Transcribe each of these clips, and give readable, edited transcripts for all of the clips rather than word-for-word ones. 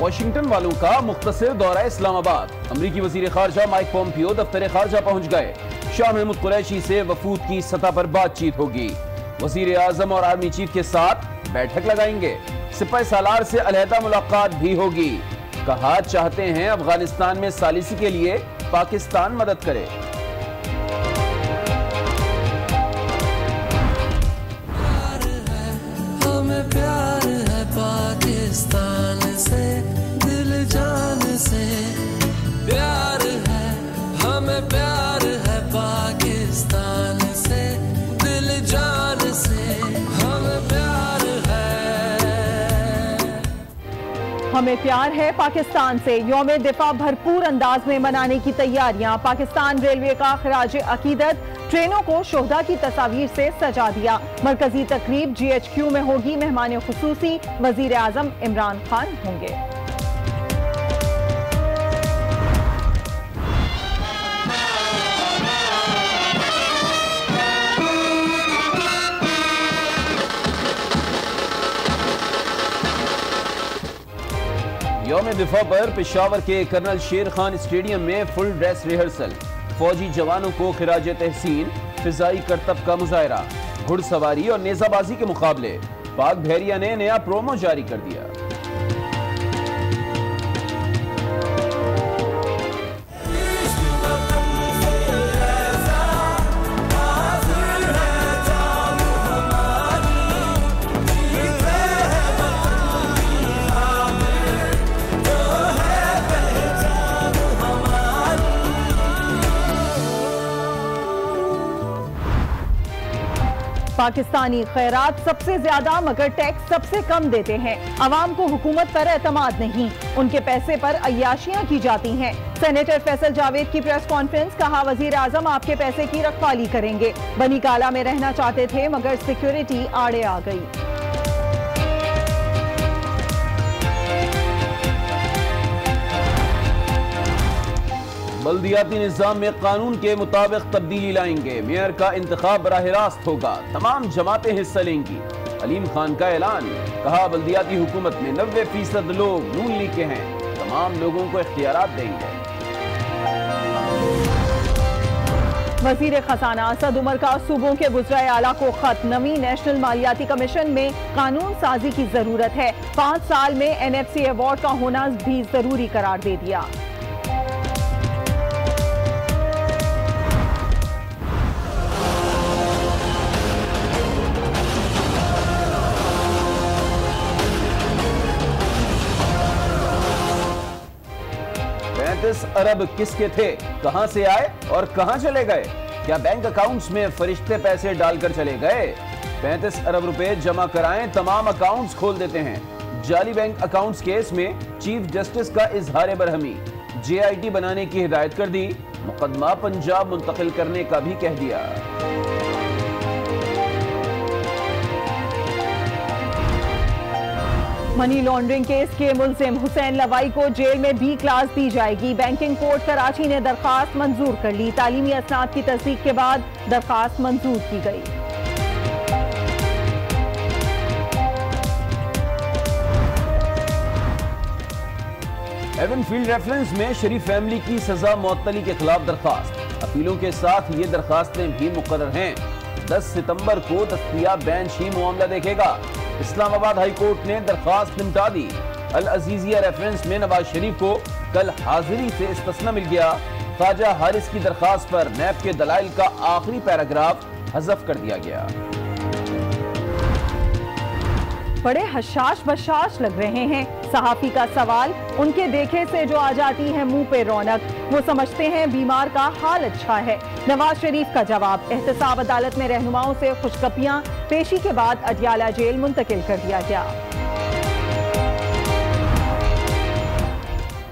Washington वालों का मुख्तसर दौरा इस्लामाबाद। अमरीकी वजीर खारजा माइक पोम्पियो दफ्तर खारजा पहुंच गए। शाह महमूद कुरैशी से वफूद की सतह पर बातचीत होगी। वजीर आजम और आर्मी चीफ के साथ बैठक लगाएंगे। सिपाही सालार से अलहदा मुलाकात भी होगी। कहा चाहते हैं अफगानिस्तान में सालिसी के लिए पाकिस्तान मदद करे। प्यार है पाकिस्तान से, दिल जान से प्यार है, हमें प्यार है पाकिस्तान से, दिल जान से हमें प्यार है। हमें प्यार है पाकिस्तान से। यौम दिफा भरपूर अंदाज में मनाने की तैयारियां। पाकिस्तान रेलवे का खराज अकीदत, ट्रेनों को शोहदा की तस्वीर से सजा दिया। मरकजी तकरीब GHQ में होगी। मेहमान खुसूसी वजीर आजम इमरान खान होंगे। यौम दिफा पर पेशावर के कर्नल शेर खान स्टेडियम में फुल ड्रेस रिहर्सल। फौजी जवानों को खिराज तहसीन, फिजाई करतब का मुजाहरा, घुड़सवारी और नेजाबाजी के मुकाबले। पाक बहरिया ने नया प्रोमो जारी कर दिया। पाकिस्तानी खैरात सबसे ज्यादा मगर टैक्स सबसे कम देते हैं। अवाम को हुकूमत पर एतमाद नहीं, उनके पैसे पर अय्याशियां की जाती हैं। सेनेटर फैसल जावेद की प्रेस कॉन्फ्रेंस। कहा वजीर आजम आपके पैसे की रखवाली करेंगे। बनी काला में रहना चाहते थे मगर सिक्योरिटी आड़े आ गई। बल्दियाती निज़ाम में कानून के मुताबिक तब्दीली लाएंगे। मेयर का इंतखाब बराह रास्त होगा। तमाम जमातें हिस्सा लेंगी। अलीम खान का ऐलान। कहा बल्दियाती हुकूमत में 90% लोग नून लीग के हैं। तमाम लोगों को इख्तियारात देंगे। वजीर खजाना असद उमर का सूबों के वुज़राए आला को खत। नवी नेशनल मालियाती कमीशन में कानून साजी की जरूरत है। 5 साल में NFC अवार्ड का होना भी जरूरी करार दे दिया। अरब किसके थे, कहां से आए और कहां चले गए? क्या बैंक अकाउंट्स में फरिश्ते पैसे डालकर चले गए? 35 अरब रुपए जमा कराएं, तमाम अकाउंट्स खोल देते हैं। जाली बैंक अकाउंट्स केस में चीफ जस्टिस का इजहार बरहमी। JIT बनाने की हिदायत कर दी। मुकदमा पंजाब मुंतकिल करने का भी कह दिया। मनी लॉन्ड्रिंग केस के मुल्जिम हुसैन लवाई को जेल में B क्लास दी जाएगी। बैंकिंग कोर्ट कराची ने दरखास्त मंजूर कर ली। तालीमी असनाद की तस्दीक के बाद दरखास्त मंजूर की गई। एवनफील्ड रेफरेंस में शरीफ फैमिली की सजा मुअत्तली के खिलाफ दरखास्त। अपीलों के साथ ये दरखास्तें भी मुकर्रर हैं। 10 सितंबर को दस्तयाब बेंच ही मामला देखेगा। इस्लामाबाद हाई कोर्ट ने दरखास्त निपटा दी। अल अजीजिया रेफरेंस में नवाज शरीफ को कल हाजिरी से इस्तिस्ना मिल गया। ख्वाजा हारिस की दरखास्त पर नैब के दलाइल का आखिरी पैराग्राफ हज़फ कर दिया गया। बड़े हशाश बशाश लग रहे हैं। सहाफी का सवाल। उनके देखे से जो आ जाती है मुंह पे रौनक। वो समझते हैं बीमार का हाल अच्छा है। नवाज शरीफ का जवाब। एहतसाब अदालत में रहनुमाओं से खुशखपियां। पेशी के बाद अडियाला जेल मुंतकिल कर दिया गया।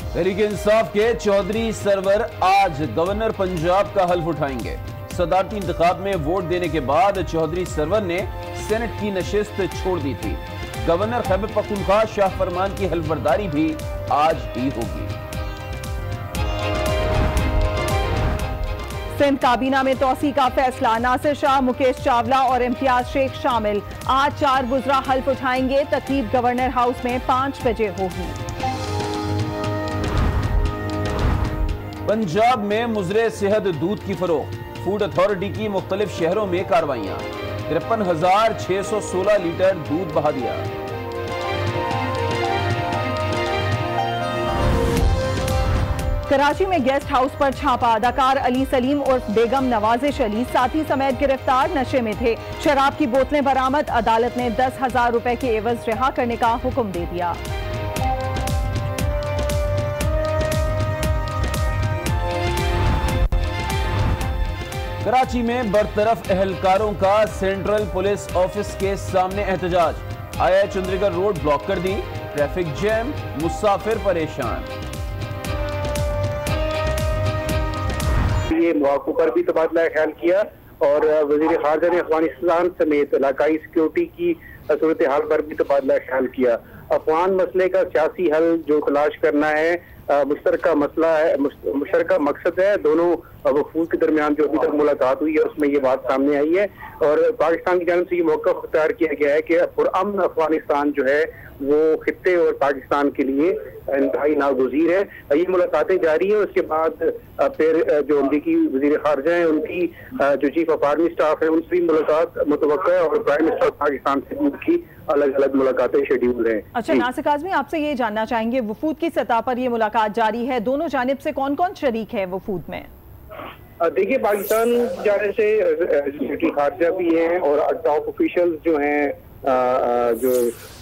तहरीक इंसाफ के चौधरी सरवर आज गवर्नर पंजाब का हल्फ उठाएंगे। सदारती इंतखाब में वोट देने के बाद चौधरी सरवर ने सेनेट की नशिस्त छोड़ दी थी। गवर्नर खैबर पख्तूनख्वा शाह फरमान की हल्फबरदारी भी आज ही होगी। सिंध काबीना में तौसी का फैसला। नासिर शाह, मुकेश चावला और इम्तियाज शेख शामिल। आज 4 वुज़रा हल्फ उठाएंगे। तकरीब गवर्नर हाउस में 5 बजे होगी। पंजाब में मुजरे सेहत दूध की फरोख्त, फूड अथॉरिटी की मुख्तलिफ शहरों में कार्रवाइयां, 53,616 लीटर दूध बहा दिया। कराची में गेस्ट हाउस पर छापा, अदाकार अली सलीम उर्फ बेगम नवाजिश अली साथी समेत गिरफ्तार, नशे में थे। शराब की बोतलें बरामद, अदालत ने 10,000 रुपए के एवज रिहा करने का हुक्म दे दिया। कराची में बरतरफ एहलकारों का सेंट्रल पुलिस ऑफिस के सामने एहतजाज, आया चंद्रीगढ़ रोड ब्लॉक कर दी, ट्रैफिक जैम, मुसाफिर परेशान। ये मौकों पर भी तबादला ख्याल किया और वजीर खारजा ने अफगानिस्तान समेत इलाकाई सिक्योरिटी की सूरत हाल पर भी तबादला ख्याल किया। अफगान मसले का सियासी हल जो तलाश करना है, मुश्तरका मसला है, मुश्तरका मकसद है। दोनों वफूद के दरमियान जो अभी तक मुलाकात हुई है उसमें ये बात सामने आई है और पाकिस्तान की जानिब से ये मौका अख्तियार किया गया है कि पुरअमन अफगानिस्तान जो है वो खित्ते और पाकिस्तान के लिए इंतहाई नागुज़ीर है। ये मुलाकातें जारी हैं। उसके बाद फिर जो अमरीकी वज़ीर ख़ारजा हैं उनकी जो चीफ ऑफ आर्मी स्टाफ है उनसे भी मुलाकात मुतवक्का है और प्राइम मिनिस्टर पाकिस्तान से उनकी अलग अलग मुलाकातें शेड्यूल हैं। अच्छा नासिर काज़मी, आपसे ये जानना चाहेंगे, वफूद की सतह पर ये मुलाकात जारी है, दोनों जानिब से कौन कौन शरीक है वफूद में? देखिए, पाकिस्तान जाने से सेक्रेटरी खारजा भी हैं और टॉप ऑफिशियल्स जो हैं जो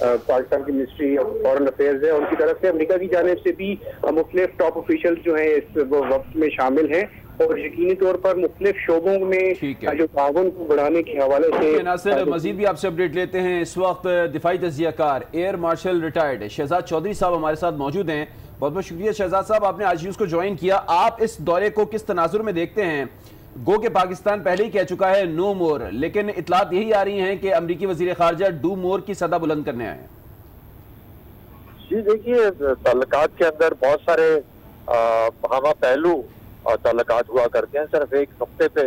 पाकिस्तान की मिनिस्ट्री ऑफ फॉरेन अफेयर्स है उनकी तरफ से, अमेरिका की जानिब से भी मुख्तलिफ टॉप ऑफिशियल्स जो हैं इस वक्त में शामिल हैं और यकीनी तौर पर मुख्तलिफ शोबों में जो ताउन को बढ़ाने के हवाले से। नासिर, मजीद भी आपसे अपडेट लेते हैं। इस वक्त दिफाई तजियाकार air marshal retired Shahzad Chaudhry साहब हमारे साथ मौजूद हैं। बहुत बहुत शुक्रिया शहजाद साहब, आपने आज न्यूज़ को ज्वाइन किया। आप इस दौरे को किस तनाजुर में देखते हैं? गो के पाकिस्तान पहले ही कह चुका है नो मोर, लेकिन इतलात यही आ रही हैं कि अमरीकी वजीर खारजा डू मोर की सदा बुलंद करने आए। जी देखिए, ताल्लुकात के अंदर बहुत सारे अहम पहलू और ताल्लुकात हुआ करते हैं, सिर्फ एक नुक्ते पे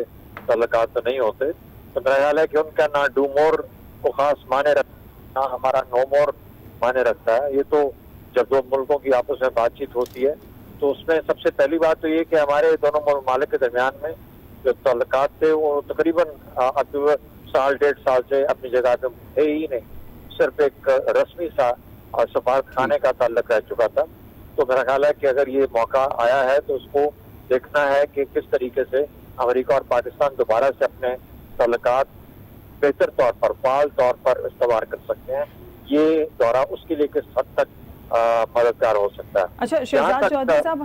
ताल्लुकात तो नहीं होते। तो मेरा ख्याल है कि उनका ना डू मोर को खास माने रखता, ना हमारा नो मोर माने रखता है। ये तो जब दो मुल्कों की आपस में बातचीत होती है तो उसमें सबसे पहली बात तो ये कि हमारे दोनों ममालिक के दरमियान में जो ताल्लुकात थे वो तकरीबन अब साल 1.5 साल से अपनी जगह पे है ही नहीं, सिर्फ एक रस्मी सा सफारत खाने का ताल्लुक रह चुका था। तो मेरा ख्याल है कि अगर ये मौका आया है तो उसको देखना है कि किस तरीके से अमेरिका और पाकिस्तान दोबारा से अपने ताल्लुकात बेहतर तौर पर, फाल तौर पर इस्तेमाल कर सकते हैं। ये दौरा उसके लिए किस हद तक मददगार हो सकता है। अच्छा शहजाद चौधरी साहब,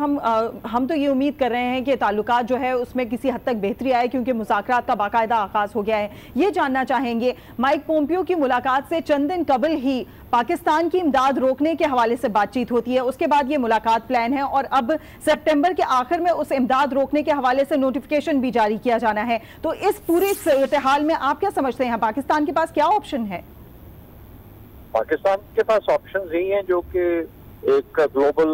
हम तो ये उम्मीद कर रहे हैं कि ताल्लुकात जो है उसमें किसी हद तक बेहतरी आए क्योंकि मुज़ाकरात का बाकायदा आगाज हो गया है। ये जानना चाहेंगे, माइक पोम्पियो की मुलाकात से चंद दिन कबल ही पाकिस्तान की इमदाद रोकने के हवाले से बातचीत होती है, उसके बाद ये मुलाकात प्लान है और अब सितंबर के आखिर में उस इमदाद रोकने के हवाले से नोटिफिकेशन भी जारी किया जाना है। तो इस पूरे सूरत हाल में आप क्या समझते हैं, पाकिस्तान के पास क्या ऑप्शन है? पाकिस्तान के पास ऑप्शंस यही हैं जो कि एक ग्लोबल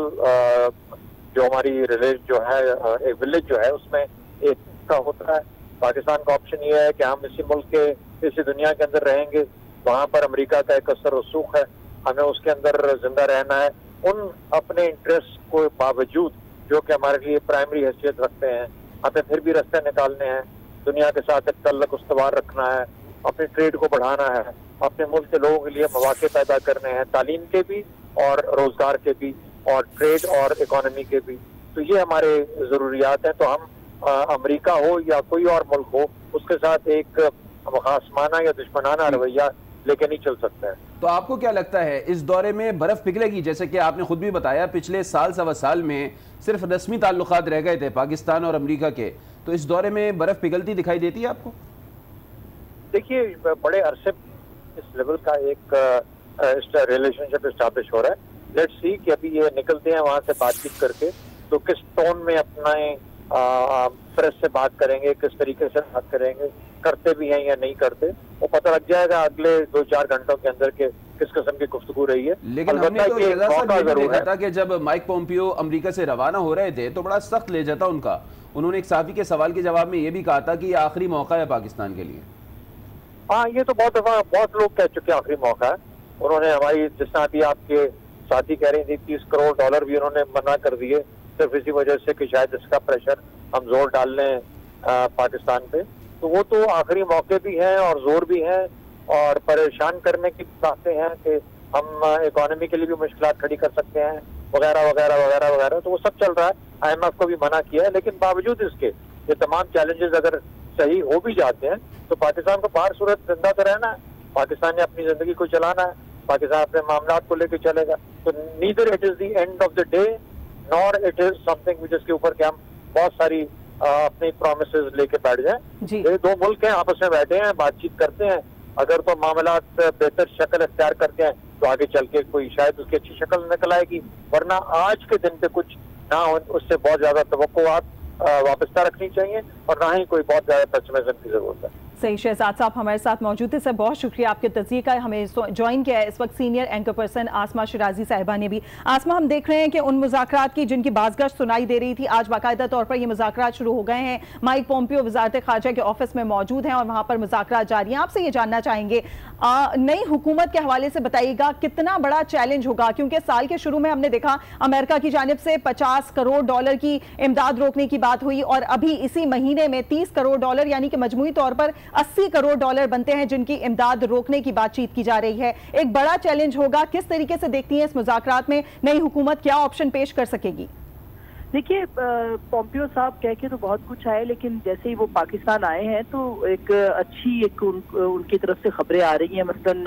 जो हमारी रिलेज जो है, एक विलेज जो है उसमें एक का होता है। पाकिस्तान का ऑप्शन ये है कि हम इसी मुल्क के, इसी दुनिया के अंदर रहेंगे, वहाँ पर अमेरिका का एक असर रसूख है, हमें उसके अंदर जिंदा रहना है। उन अपने इंटरेस्ट को बावजूद जो कि हमारे लिए प्राइमरी हैसियत रखते हैं, हमें फिर भी रास्ते निकालने हैं, दुनिया के साथ एक तल्लुक उस्तवार रखना है, अपने ट्रेड को बढ़ाना है, अपने मुल्क के लोगों के लिए मौके पैदा करने हैं, तालीम के भी और रोजगार के भी और ट्रेड और इकोनॉमी के भी। तो ये हमारे जरूरियात हैं। तो हम अमेरिका हो या कोई और मुल्क हो, उसके साथ एक खासमाना या दुश्मनाना रवैया लेके नहीं चल सकता है। तो आपको क्या लगता है इस दौरे में बर्फ पिघलेगी? जैसे कि आपने खुद भी बताया पिछले साल सवा साल में सिर्फ रस्मी ताल्लुकात रह गए थे पाकिस्तान और अमेरिका के, तो इस दौरे में बर्फ पिघलती दिखाई देती है आपको? देखिए, बड़े अरसे इस लेवल का एक रिलेशनशिप एस्टैब्लिश हो रहा है। लेट्स सी कि अभी ये निकलते हैं वहां से बातचीत करके तो किस टोन में अपना प्रेस से बात करेंगे, किस तरीके से बात करेंगे, करते भी हैं या नहीं करते, वो पता लग जाएगा अगले 2-4 घंटों के अंदर के किस किस्म की गुफ्तगू रही है। लेकिन हमने तो देखा था कि जब माइक पोम्पियो अमेरिका से रवाना हो रहे थे तो बड़ा सख्त ले जाता उनका, उन्होंने एक सहाफी के सवाल के जवाब में ये भी कहा था कि ये आखिरी मौका है पाकिस्तान के लिए। हाँ, ये तो बहुत दफा बहुत लोग कह चुके हैं आखिरी मौका है। उन्होंने हमारी, जिस तरह अभी आपके साथी कह रही थी, $30 करोड़ भी उन्होंने मना कर दिए सिर्फ इसी वजह से कि शायद इसका प्रेशर हम जोर डाल लें पाकिस्तान पे, तो वो तो आखिरी मौके भी हैं और जोर भी हैं और परेशान करने की बातें हैं कि हम इकोनॉमी के लिए भी मुश्किल खड़ी कर सकते हैं वगैरह वगैरह वगैरह वगैरह। तो वो सब चल रहा है, IMF को भी मना किया है, लेकिन बावजूद इसके ये तमाम चैलेंजेस अगर सही हो भी जाते हैं तो पाकिस्तान को बाहर सूरत जिंदा तो रहना है, पाकिस्तान ने अपनी जिंदगी को चलाना है, पाकिस्तान अपने मामला को लेकर चलेगा। तो neither it is the end of the day nor it is something जिसके ऊपर के हम बहुत सारी अपनी प्रोमिसेस लेके बैठ जाएं। ये दो मुल्क हैं, आपस में बैठे हैं, बातचीत करते हैं, अगर तो मामला बेहतर शक्ल अख्तियार करते हैं तो आगे चल के कोई शायद उसकी अच्छी शक्ल निकल आएगी, वरना आज के दिन पे कुछ ना हो उससे बहुत ज्यादा तवक्कुआत वाबस्ता रखनी चाहिए और ना ही कोई बहुत ज्यादा पश्चिमिज़्म की जरूरत है। सही, शहजाद साहब हमारे साथ मौजूद थे, सर बहुत शुक्रिया आपके तज़किए का। हमें ज्वाइन किया है इस वक्त सीनियर एंकर पर्सन आसमा शिराजी साहिबा ने भी। आसमा, हम देख रहे हैं कि उन मुज़ाकरात की जिनकी बाज़गश्त सुनाई दे रही थी, आज बाकायदा तौर पर ये मुज़ाकरात शुरू हो गए हैं। माइक पोम्पियो वज़ारत ख़ारजा के ऑफिस में मौजूद हैं और वहाँ पर मुज़ाकरात जारी हैं। आपसे ये जानना चाहेंगे, नई हुकूमत के हवाले से बताइएगा कितना बड़ा चैलेंज होगा, क्योंकि साल के शुरू में हमने देखा अमेरिका की जानिब से $50 करोड़ की इमदाद रोकने की बात हुई और अभी इसी महीने में $30 करोड़ यानी कि मजमूई तौर पर $80 करोड़ बनते हैं जिनकी इमदाद रोकने की बातचीत की जा रही है। एक बड़ा चैलेंज होगा, किस तरीके से देखती हैं इस मुज़ाकरात में नई हुकूमत क्या ऑप्शन पेश कर सकेगी? देखिए, पोम्पियो साहब कह के तो बहुत कुछ आए, लेकिन जैसे ही वो पाकिस्तान आए हैं तो एक अच्छी उनकी तरफ से खबरें आ रही हैं। मसलन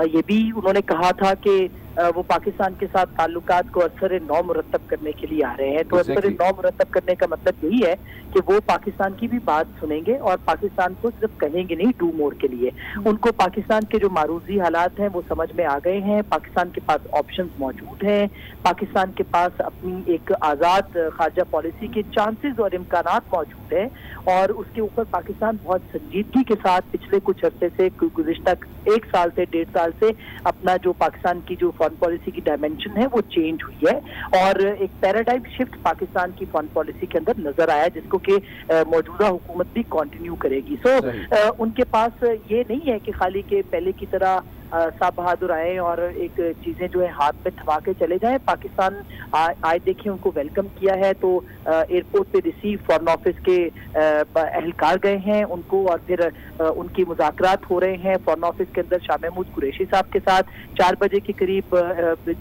ये भी उन्होंने कहा था कि वो पाकिस्तान के साथ ताल्लुकात को असर नौ मुरतब करने के लिए आ रहे हैं। तो असर नौ मुरतब करने का मतलब यही है कि वो पाकिस्तान की भी बात सुनेंगे और पाकिस्तान को सिर्फ कहेंगे नहीं, डू मोर के लिए। उनको पाकिस्तान के जो मारूजी हालात हैं वो समझ में आ गए हैं, पाकिस्तान के पास ऑप्शंस मौजूद हैं, पाकिस्तान के पास अपनी एक आज़ाद खारजा पॉलिसी के चांसेस और इम्कानात मौजूद हैं और उसके ऊपर पाकिस्तान बहुत संजीदगी के साथ पिछले कुछ अरसे से, गुज़िश्ता 1 साल से 1.5 साल से अपना जो पाकिस्तान की जो फॉरेन पॉलिसी की डायमेंशन है वो चेंज हुई है और एक पैराडाइम शिफ्ट पाकिस्तान की फॉरेन पॉलिसी के अंदर नजर आया जिसको कि मौजूदा हुकूमत भी कंटिन्यू करेगी। उनके पास ये नहीं है कि खाली के पहले की तरह साहब बहादुर आए और एक चीजें जो है हाथ में थमा के चले जाएं। पाकिस्तान आए देखिए उनको वेलकम किया है, तो एयरपोर्ट पे रिसीव फॉरेन ऑफिस के एहलकार गए हैं उनको और फिर उनकी मुज़ाकरात हो रहे हैं फॉरेन ऑफिस के अंदर शाह महमूद कुरैशी साहब के साथ। 4 बजे के करीब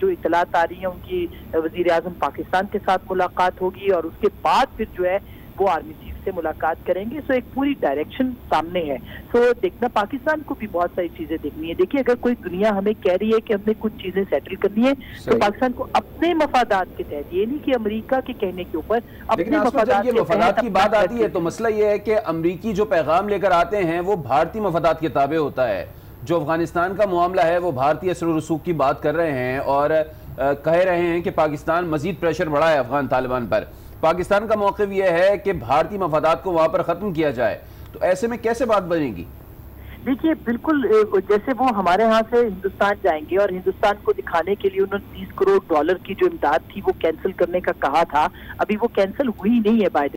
जो इतलात आ रही है उनकी वज़ीर आज़म पाकिस्तान के साथ मुलाकात होगी और उसके बाद फिर जो है वो आर्मी चीफ से मुलाकात करेंगे। सो एक पूरी डायरेक्शन सामने है। सो देखना, पाकिस्तान को भी बहुत सारी चीजें देखनी है। देखिए, अगर कोई दुनिया हमें कह रही है कि हमने कुछ चीजें सेटल करनी है तो पाकिस्तान को अपने मफादात के तहत, ये नहीं कि अमेरिका के कहने के ऊपर, अपने मफादात की बात आती है तो मसला ये है कि अमरीकी जो पैगाम लेकर आते हैं वो भारतीय मफादात के ताबे होता है। जो अफगानिस्तान का मामला है वो भारतीय असर और रसूख की बात कर रहे हैं और कह रहे हैं कि पाकिस्तान मजीद प्रेशर बढ़ा है अफगान तालिबान पर। पाकिस्तान का मौक़िफ़ यह है कि भारतीय मफादात को वहां पर खत्म किया जाए, तो ऐसे में कैसे बात बनेगी? देखिए, बिल्कुल जैसे वो हमारे यहाँ से हिंदुस्तान जाएंगे और हिंदुस्तान को दिखाने के लिए उन्होंने $30 करोड़ की जो इमदाद थी वो कैंसिल करने का कहा था, अभी वो कैंसिल हुई नहीं है बाय